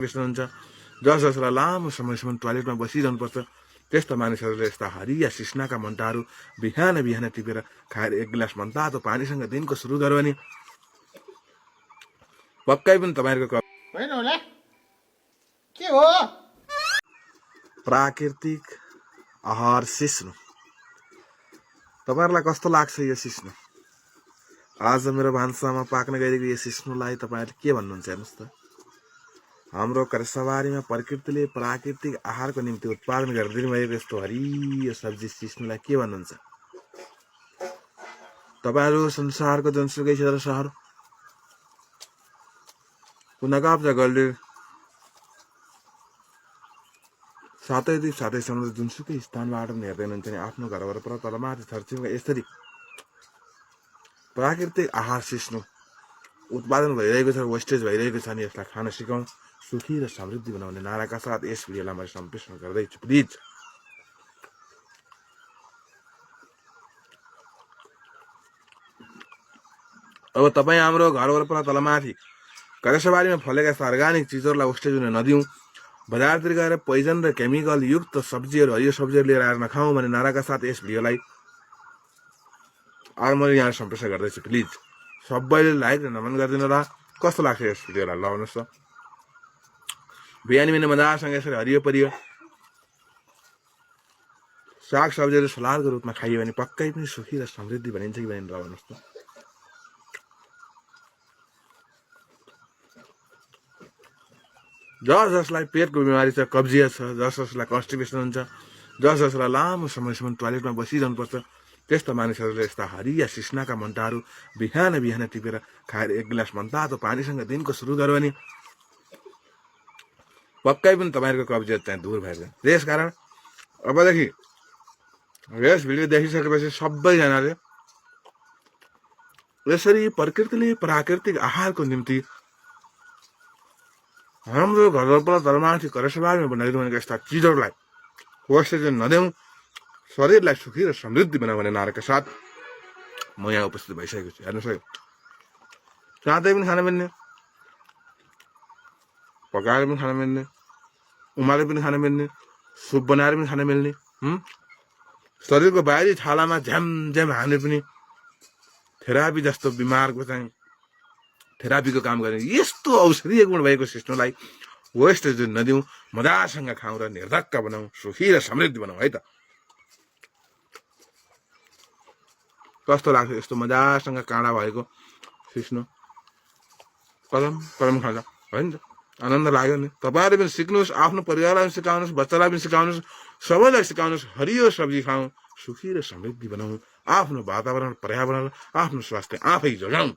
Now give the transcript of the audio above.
हुन्छ जसलाई लामो समयसम्म टोयलेटमा बसिरहनुपर्छ त्यस्ता मानिसहरूले यस्ता हरिया सिस्नाका मन्टाहरू बिहान बिहान टिपेर खाएर एक गिलास मनतातो पानीसँग दिनको सुरु गर्यो भने पक्कै पनि तपाईँहरूको होइन होला के हो प्राकृतिक आहार सिस्नु तपाईँहरूलाई कस्तो लाग्छ यो सिस्नु? आज मेरो भान्सामा पाक्न गइरहेको यो सिस्नुलाई तपाईँहरूले के भन्नुहुन्छ हेर्नुहोस् त। हाम्रो करसवारीमा प्रकृतिले प्राकृतिक आहारको निम्ति उत्पादन गरिदिनु भएको यस्तो हरियो सब्जी सिस्नुलाई के भन्नुहुन्छ? तपाईँहरू संसारको जुनसुकै क्षेत्र सहर कुनाकाप जग्गाले सातै द्वीप सातै समुद्र जुनसुकै स्थानबाट पनि हेर्दै हुनुहुन्छ भने आफ्नो घर वरपर तलमाथि छरछिमेका यसरी प्राकृतिक आहार सिस्नु उत्पादन भइरहेको छ, वेस्टेज भइरहेको छ नि यसलाई खान सिकाउँ, सुखी र समृद्धि बनाउने नाराका साथ यस भिडियोलाई मैले सम्प्रेषण गर्दैछु। प्लिज अब तपाईँ हाम्रो घर वरपर तलमाथि करसवारीमा फलेका यस्ता अर्ग्यानिक चिजहरूलाई वेस्टेज हुन नदिउँ, बजारतिर गएर पोइजन र केमिकल युक्त सब्जीहरू हरियो सब्जीहरू लिएर आएर नखाउँ भन्ने नाराका साथ यस भिडियोलाई आज मैले यहाँ सम्प्रेषण गर्दैछु। प्लिज सबैले लाइक र नमन गरिदिनु होला। कस्तो लाग्छ यस भिडियोलाई लगाउनुहोस् त। बिहानी बिहान मजासँग यसरी हरियो परियो साग सब्जीहरू सलादको रूपमा खाइयो भने पक्कै पनि सुखी र समृद्धि भनिन्छ कि भनेर लगाउनुहोस् त। जसलाई पेटको बिमारी छ, कब्जियत छ, जसलाई कन्स्टिपेसन हुन्छ, जसलाई लामो समयसम्म टोयलेटमा बसिरहनुपर्छ त्यस्ता मानिसहरूले यस्ता हरिया सिस्नाका मन्टाहरू बिहान बिहान टिपेर खाएर एक गिलास मनतातो पानीसँग दिनको सुरु गर्यो भने पक्कै पनि तपाईँहरूको कब्जियत चाहिँ दूर भएर जान्छ। त्यसकारण अबदेखि यस भिडियो देखिसकेपछि सबैजनाले यसरी प्रकृतिले प्राकृतिक आहारको निम्ति हाम्रो घरपर तलमाथि करसवारीमा बनाइदिनु भनेको यस्ता चिजहरूलाई वेस्टेज नदेऊ, शरीरलाई सुखी र समृद्धि बनाऊ भन्ने नाराका साथ म यहाँ उपस्थित भइसकेको छु। हेर्नुहोस् है, साँच्चै पनि खान मिल्ने, पकाएर पनि खान मिल्ने, उमालेर पनि खान मिल्ने, सुप बनाएर पनि खान मिल्ने, शरीरको बाहिरी छालामा झ्यामझ्याम हाने पनि थेरापी जस्तो बिमारको चाहिँ थेरापीको काम गर्ने यस्तो औषधीय गुण भएको सिस्नुलाई वेस्टेज नदिउँ, मजासँग खाउँ र निर्धक्क बनाऊ, सुखी र समृद्धि बनाऊ है त। कस्तो लाग्छ यस्तो मजासँग काँडा भएको सिस्नु? कदम कदम खाँदा होइन त, आनन्द लाग्यो नि। तपाईँहरूले पनि सिक्नुहोस्, आफ्नो परिवारलाई पनि सिकाउनुहोस्, बच्चालाई पनि सिकाउनुहोस्, सबैलाई सिकाउनुहोस्, हरियो सब्जी खाउँ, सुखी र समृद्धि बनाऊ, आफ्नो वातावरण पर्यावरण आफ्नो स्वास्थ्य आफै जोगाउँ।